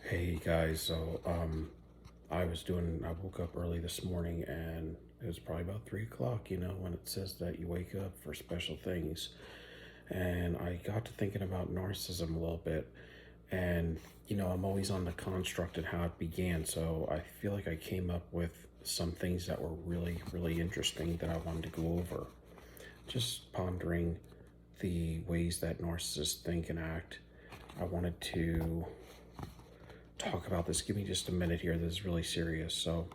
Hey guys, I woke up early this morning and it was probably about 3 o'clock, when it says that you wake up for special things. And I got to thinking about narcissism a little bit. And, I'm always on the construct and how it began. So I feel like I came up with some things that were really, really interesting that I wanted to go over. Just pondering the ways that narcissists think and act. I wanted to talk about this. Give me just a minute here. This is really serious. So,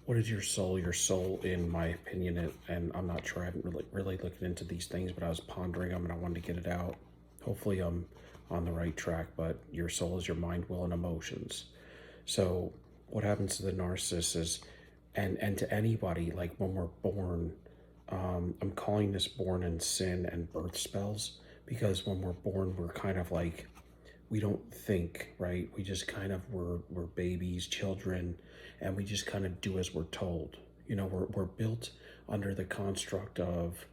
what is your soul? Your soul, in my opinion, and I'm not sure. I haven't really looked into these things, but I was pondering them and I wanted to get it out. Hopefully, I'm on the right track. But your soul is your mind, will, and emotions. So, what happens to the narcissist is, and to anybody, like when we're born, I'm calling this born in sin and birth spells because when we're born, we're kind of like we don't think, right? We just kind of we're babies, children, and we just kind of do as we're told. We're built under the construct of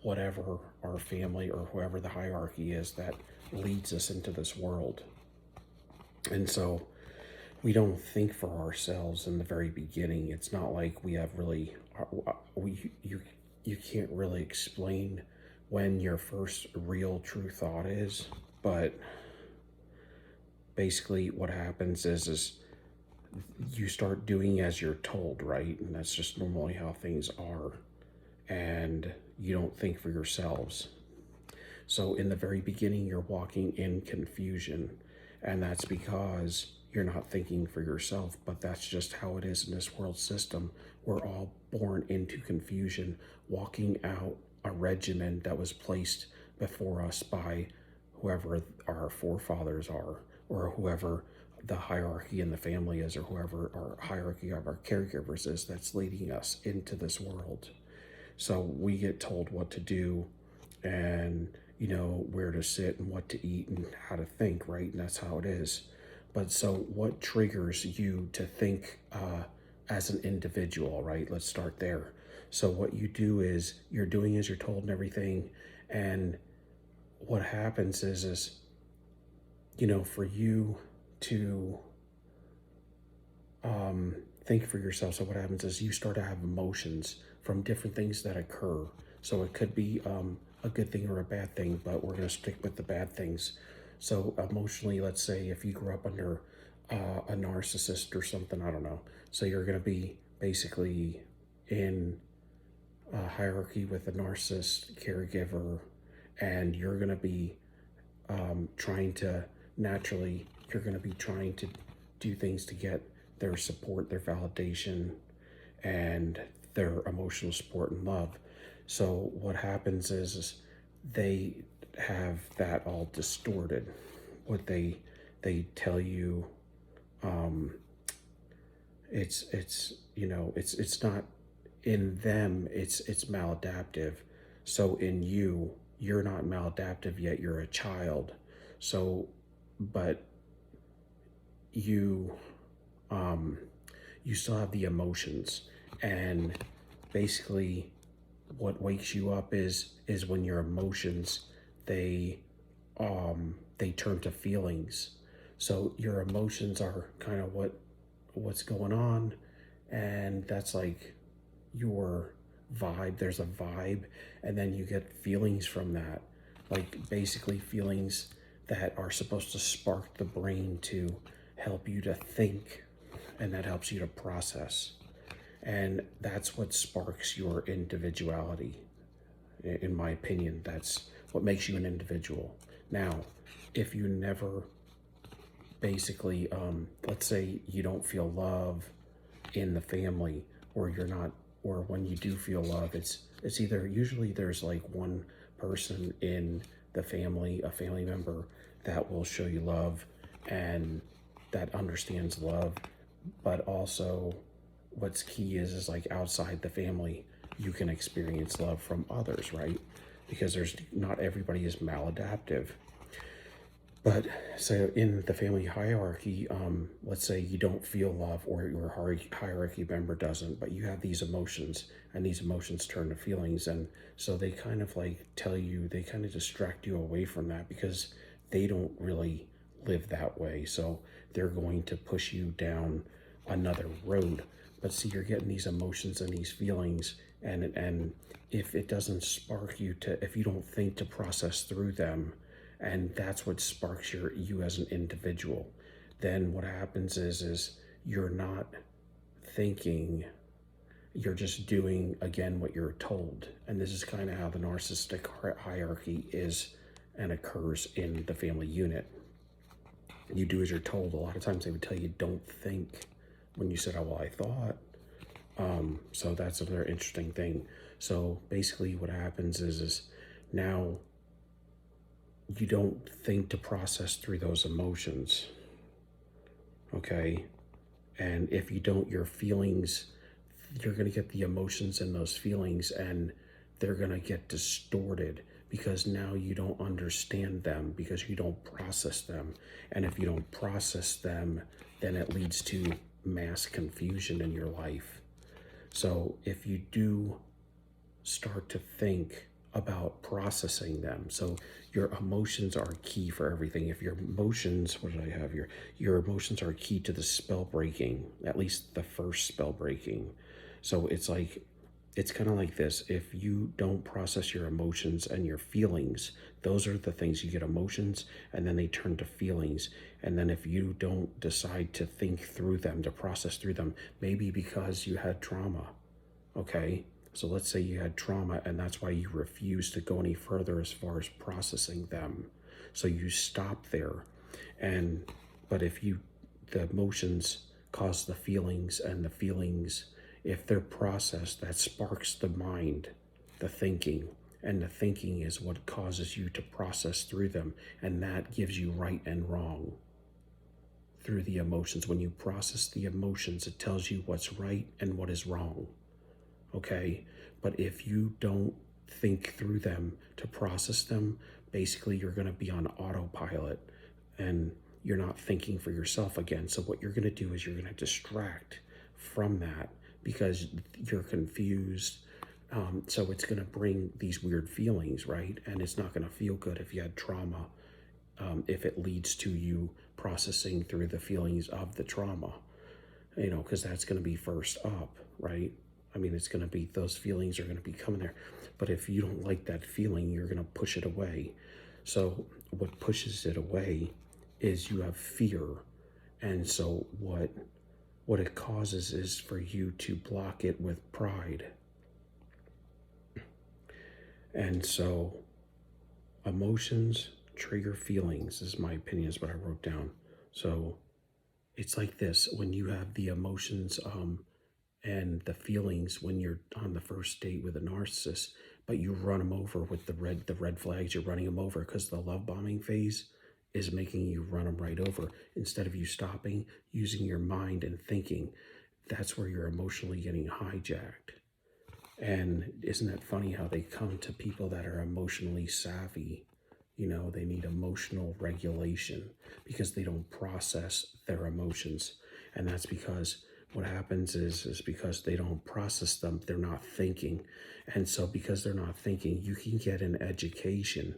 whatever our family or whoever the hierarchy is that leads us into this world. And so we don't think for ourselves in the very beginning. It's not like we have really we you can't really explain when your first real true thought is, but basically what happens is you start doing as you're told, right? And that's just normally how things are. And you don't think for yourselves. So in the very beginning, you're walking in confusion. And that's because you're not thinking for yourself, but that's just how it is in this world system. We're all born into confusion, walking out a regimen that was placed before us by whoever our forefathers are, or whoever the hierarchy in the family is, or whoever our hierarchy of our caregivers is that's leading us into this world. So we get told what to do and, where to sit and what to eat and how to think, right? And that's how it is. But so what triggers you to think as an individual, right? Let's start there. So what you do is you're doing as you're told and everything. And what happens is for you to think for yourself. So what happens is you start to have emotions from different things that occur. So it could be a good thing or a bad thing, but we're going to stick with the bad things. So emotionally, let's say if you grew up under a narcissist or something, I don't know. So you're going to be basically in a hierarchy with a narcissist caregiver, and you're going to be trying to naturally, you're going to be trying to do things to get their support, their validation, and their emotional support and love. So what happens is they have that all distorted. What they tell you, it's not in them. It's maladaptive. So in you, you're not maladaptive yet. You're a child. So, but you you still have the emotions, and basically what wakes you up is when your emotions they turn to feelings. So your emotions are kind of what's going on, and that's like your vibe. There's a vibe, and then you get feelings from that, like basically feelings that are supposed to spark the brain to help you to think, and that helps you to process. And that's what sparks your individuality. In my opinion, that's what makes you an individual. Now, if you never basically, let's say you don't feel love in the family, or you're not, or when you do feel love, it's either, usually there's like one person in the family, a family member that will show you love and that understands love. But also what's key is like outside the family, you can experience love from others, right? Because there's not everybody is maladaptive. But so in the family hierarchy, let's say you don't feel love, or your hierarchy member doesn't, but you have these emotions, and these emotions turn to feelings. And so they kind of like tell you, they kind of distract you away from that because they don't really live that way. So they're going to push you down another road. But see, you're getting these emotions and these feelings, and if it doesn't spark you to, if you don't think to process through them, and that's what sparks you as an individual, then what happens is you're not thinking, you're just doing again what you're told. And this is kind of how the narcissistic hierarchy is and occurs in the family unit. You do as you're told. A lot of times they would tell you don't think when you said, oh well, I thought. So that's another interesting thing. So basically what happens is now you don't think to process through those emotions, okay? And if you don't, your feelings, you're going to get the emotions and those feelings, and they're going to get distorted because now you don't understand them, because you don't process them. And if you don't process them, then it leads to mass confusion in your life. So if you do start to think about processing them, so your emotions are key for everything. If your emotions, what did I have here? Your emotions are key to the spell breaking, at least the first spell breaking. So it's like, it's kind of like this. If you don't process your emotions and your feelings, those are the things. You get emotions and then they turn to feelings. And then if you don't decide to think through them, to process through them, maybe because you had trauma, okay? So let's say you had trauma and that's why you refuse to go any further as far as processing them. So you stop there. But if the emotions cause the feelings, and the feelings, if they're processed, that sparks the mind, the thinking, and the thinking is what causes you to process through them, and that gives you right and wrong through the emotions. When you process the emotions, it tells you what's right and what is wrong, okay? But if you don't think through them to process them, basically you're going to be on autopilot and you're not thinking for yourself again. So what you're going to do is you're going to distract from that because you're confused. So it's going to bring these weird feelings, right? And it's not going to feel good if you had trauma, if it leads to you processing through the feelings of the trauma, because that's going to be first up, right? I mean, it's going to be, those feelings are going to be coming there. But if you don't like that feeling, you're going to push it away. So what pushes it away is you have fear. And so what it causes is for you to block it with pride. And so emotions trigger feelings, is my opinion, is what I wrote down. So it's like this: when you have the emotions and the feelings when you're on the first date with a narcissist, but you run them over with the red flags, you're running them over because the love bombing phase is making you run them right over. Instead of you stopping, using your mind and thinking, that's where you're emotionally getting hijacked. And isn't that funny how they come to people that are emotionally savvy? They need emotional regulation because they don't process their emotions. And that's because what happens is because they don't process them, they're not thinking. And so because they're not thinking, you can get an education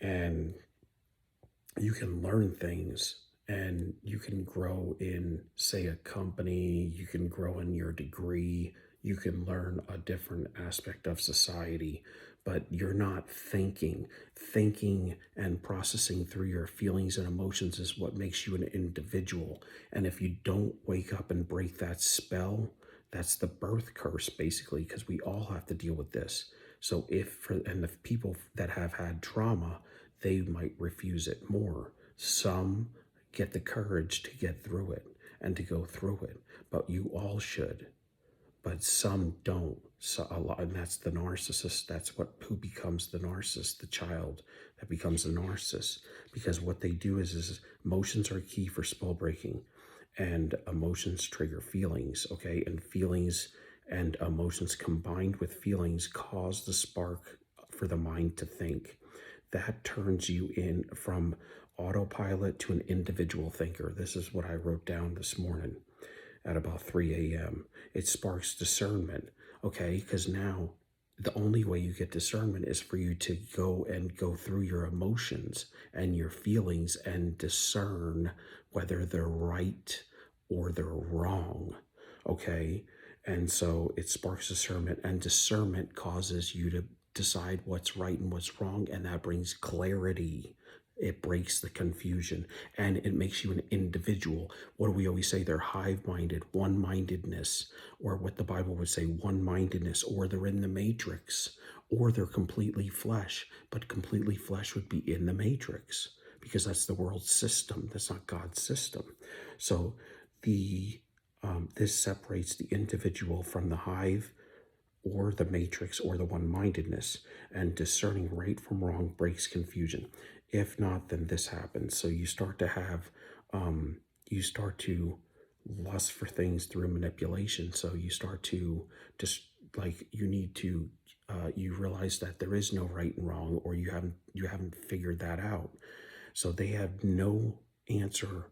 and you can learn things, and you can grow in, say, a company, you can grow in your degree, you can learn a different aspect of society, but you're not thinking. Thinking and processing through your feelings and emotions is what makes you an individual. And if you don't wake up and break that spell, that's the birth curse, basically, because we all have to deal with this. So and the people that have had trauma, they might refuse it more. Some get the courage to get through it and to go through it, but you all should. But some don't. So a lot, and that's the narcissist. That's who becomes the narcissist, the child that becomes a narcissist. Because what they do is emotions are key for spell breaking, and emotions trigger feelings, okay? And feelings and emotions combined with feelings cause the spark for the mind to think. That turns you in from autopilot to an individual thinker. This is what I wrote down this morning at about 3 a.m. It sparks discernment, okay? Because now the only way you get discernment is for you to go through your emotions and your feelings and discern whether they're right or they're wrong. Okay. And so it sparks discernment, and discernment causes you to decide what's right and what's wrong. And that brings clarity. It breaks the confusion, and it makes you an individual. What do we always say? They're hive minded, one mindedness, or what the Bible would say, one mindedness, or they're in the matrix, or they're completely flesh. But completely flesh would be in the matrix because that's the world's system. That's not God's system. So the this separates the individual from the hive or the matrix or the one-mindedness, and discerning right from wrong breaks confusion. If not, then this happens. So you start to have you start to lust for things through manipulation. So you start to just, like, you need to you realize that there is no right and wrong, or you haven't figured that out. So they have no answer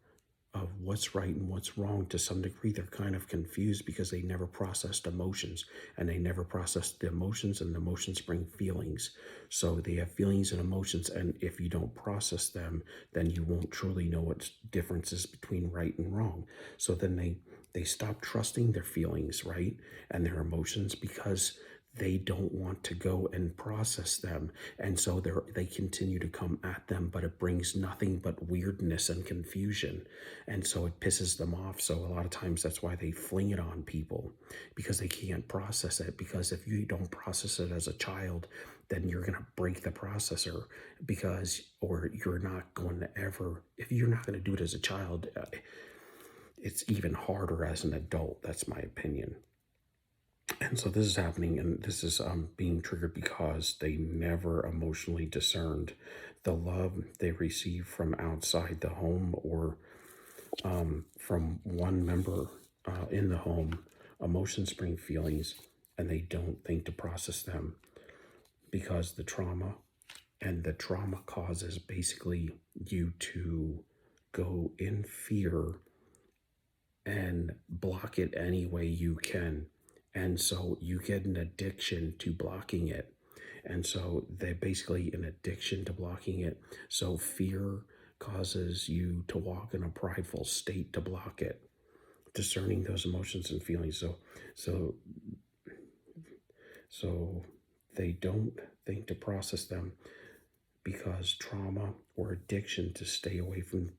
of what's right and what's wrong. To some degree, they're kind of confused because they never processed emotions, and they never processed the emotions, and the emotions bring feelings. So they have feelings and emotions, and if you don't process them, then you won't truly know what difference is between right and wrong. So then they stop trusting their feelings, right, and their emotions, because they don't want to go and process them. And so they continue to come at them, but it brings nothing but weirdness and confusion. And so it pisses them off. So a lot of times that's why they fling it on people, because they can't process it. Because if you don't process it as a child, then you're going to break the processor, or you're not going to ever, if you're not going to do it as a child, it's even harder as an adult. That's my opinion. And so this is happening, and this is being triggered because they never emotionally discerned the love they receive from outside the home, or from one member in the home. Emotions bring feelings, and they don't think to process them because the trauma causes basically you to go in fear and block it any way you can. And so you get an addiction to blocking it. And so they're basically an addiction to blocking it. So fear causes you to walk in a prideful state to block it, discerning those emotions and feelings. So so they don't think to process them because trauma or addiction, to stay away from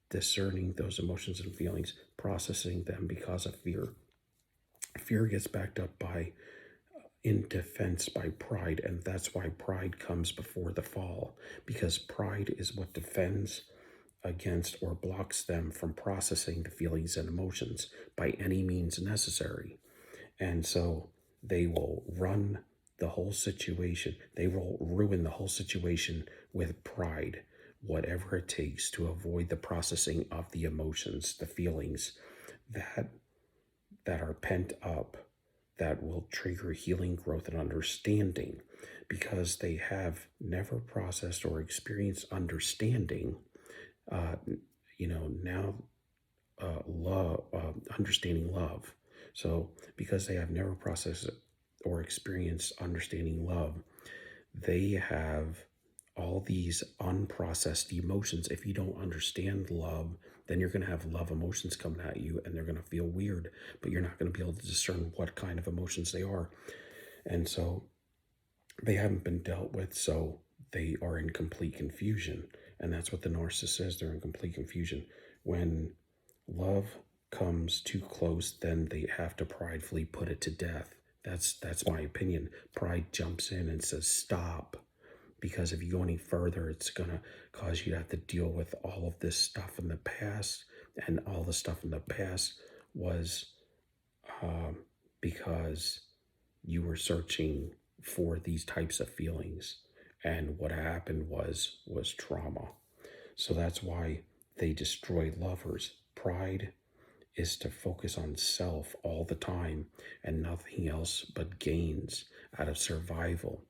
discerning those emotions and feelings, processing them because of fear. Fear gets backed up by in defense by pride, and that's why pride comes before the fall, because pride is what defends against or blocks them from processing the feelings and emotions by any means necessary. And so they will run the whole situation, they will ruin the whole situation with pride, whatever it takes to avoid the processing of the emotions, the feelings that are pent up, that will trigger healing, growth, and understanding, because they have never processed or experienced understanding. Uh, now love, understanding love. So because they have never processed or experienced understanding love, they have all these unprocessed emotions. If you don't understand love, then you're going to have love emotions coming at you, and they're going to feel weird, but you're not going to be able to discern what kind of emotions they are. And so they haven't been dealt with, so they are in complete confusion. And that's what the narcissist is. They're in complete confusion. When love comes too close, then they have to pridefully put it to death. That's my opinion. Pride jumps in and says, stop. Because if you go any further, it's going to cause you to have to deal with all of this stuff in the past. And all the stuff in the past was because you were searching for these types of feelings. And what happened was trauma. So that's why they destroy lovers. Pride is to focus on self all the time and nothing else but gains out of survival.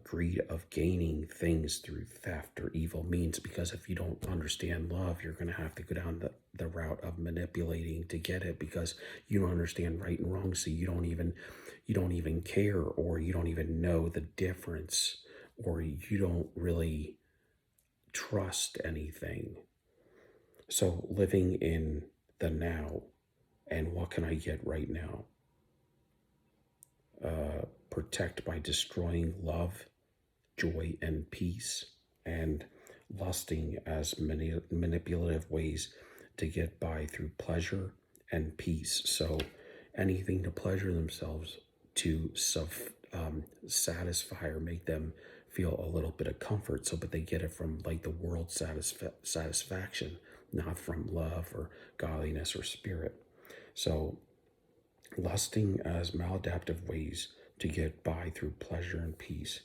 greed of gaining things through theft or evil means, because if you don't understand love, you're going to have to go down the route of manipulating to get it, because you don't understand right and wrong, so you don't even care, or you don't even know the difference, or you don't really trust anything. So living in the now, and what can I get right now? Protect by destroying love, joy, and peace, and lusting as many manipulative ways to get by through pleasure and peace. So anything to pleasure themselves, to satisfy or make them feel a little bit of comfort. So, but they get it from like the world satisfaction, not from love or godliness or spirit. So lusting as maladaptive ways to get by through pleasure and peace.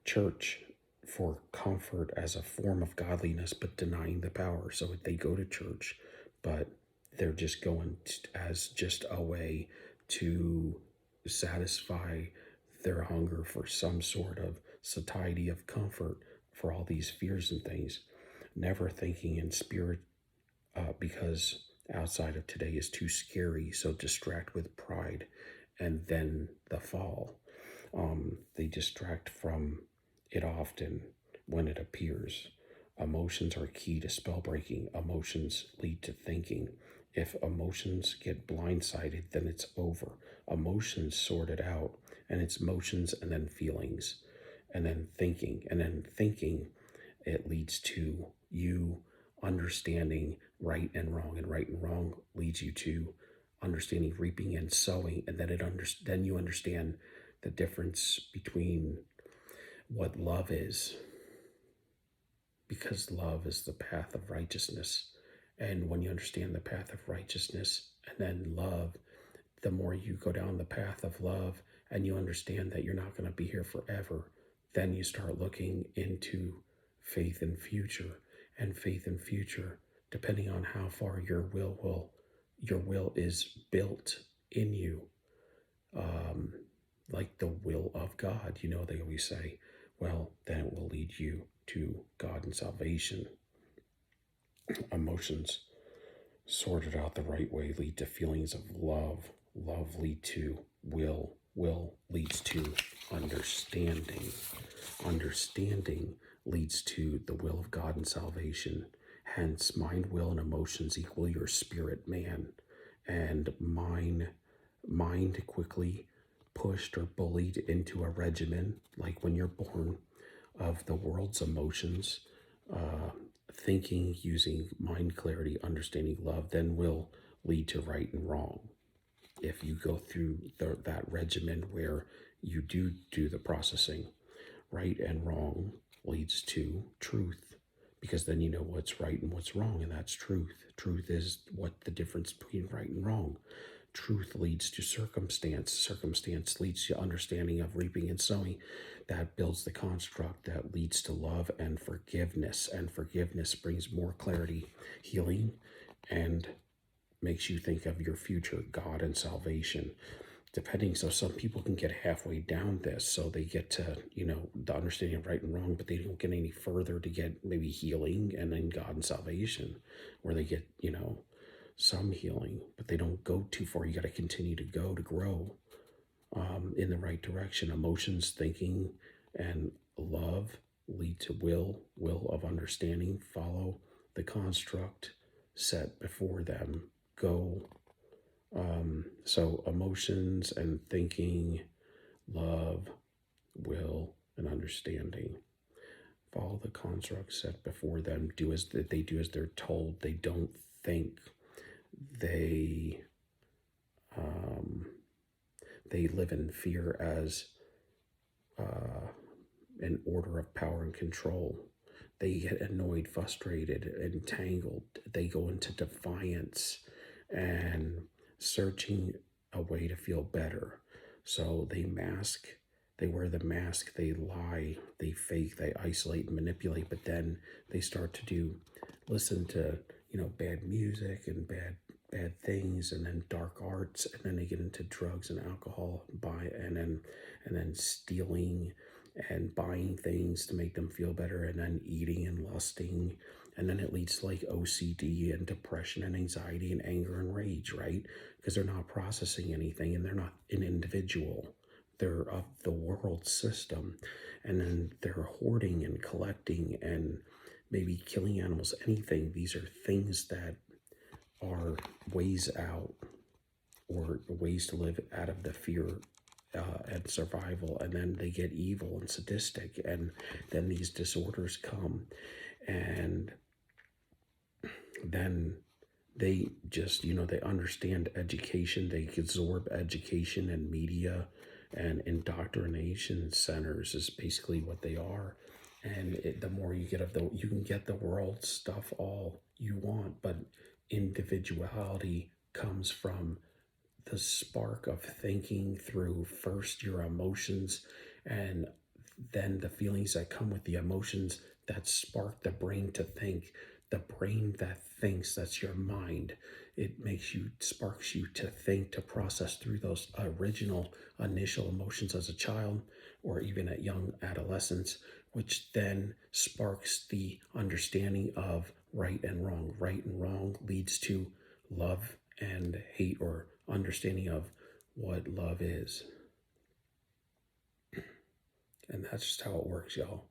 Church for comfort as a form of godliness, but denying the power. So they go to church, but they're just going as just a way to satisfy their hunger for some sort of satiety of comfort for all these fears and things. Never thinking in spirit, because outside of today is too scary. So distract with pride, and then the fall. They distract from it often when it appears. Emotions are key to spell breaking. Emotions lead to thinking. If emotions get blindsided, then it's over. Emotions sort it out, and it's motions and then feelings, and then thinking. And then thinking, it leads to you understanding right and wrong, and right and wrong leads you to understanding reaping and sowing, and then you understand the difference between what love is, because love is the path of righteousness. And when you understand the path of righteousness and then love, the more you go down the path of love and you understand that you're not going to be here forever, then you start looking into faith and future. And faith and future, depending on how far your will is built in you, like the will of God. They always say, well, then it will lead you to God and salvation. Emotions sorted out the right way lead to feelings of love. Love lead to will. Will leads to understanding. Understanding leads to the will of God and salvation. Hence, mind, will, and emotions equal your spirit man. And mind quickly pushed or bullied into a regimen, like when you're born, of the world's emotions, thinking using mind clarity, understanding love, then will lead to right and wrong. If you go through that regimen where you do the processing, right and wrong leads to truth, because then you know what's right and what's wrong, and that's truth. Truth is what the difference between right and wrong. Truth leads to circumstance. Circumstance leads to understanding of reaping and sowing. That builds the construct that leads to love and forgiveness. And forgiveness brings more clarity, healing, and makes you think of your future, God and salvation. Depending, so some people can get halfway down this, so they get to, the understanding of right and wrong, but they don't get any further to get maybe healing and then God and salvation, where they get, some healing, but they don't go too far. You got to continue to go to grow in the right direction. Emotions, thinking, and love lead to will of understanding. Follow the construct set before them. Go. So emotions and thinking, love, will, and understanding. Follow the construct set before them. They do as they're told. They don't think. They live in fear as an order of power and control. They get annoyed, frustrated, entangled. They go into defiance and searching a way to feel better. So they mask, they wear the mask, they lie, they fake, they isolate and manipulate, but then they start to listen to, bad music and bad things, and then dark arts, and then they get into drugs and alcohol, and then stealing and buying things to make them feel better, and then eating and lusting. And then it leads to like OCD and depression and anxiety and anger and rage, right? Because they're not processing anything and they're not an individual. They're of the world system. And then they're hoarding and collecting and maybe killing animals, anything. These are things that are ways out, or ways to live out of the fear and survival. And then they get evil and sadistic, and then these disorders come, and then they just, they understand education, they absorb education and media, and indoctrination centers is basically what they are. And the more you get of you can get the world stuff all you want, but individuality comes from the spark of thinking through first your emotions, and then the feelings that come with the emotions that spark the brain to think. The brain that thinks, that's your mind. It makes you, sparks you to think, to process through those original initial emotions as a child or even at young adolescence, which then sparks the understanding of right and wrong. Right and wrong leads to love and hate, or understanding of what love is. And that's just how it works, y'all.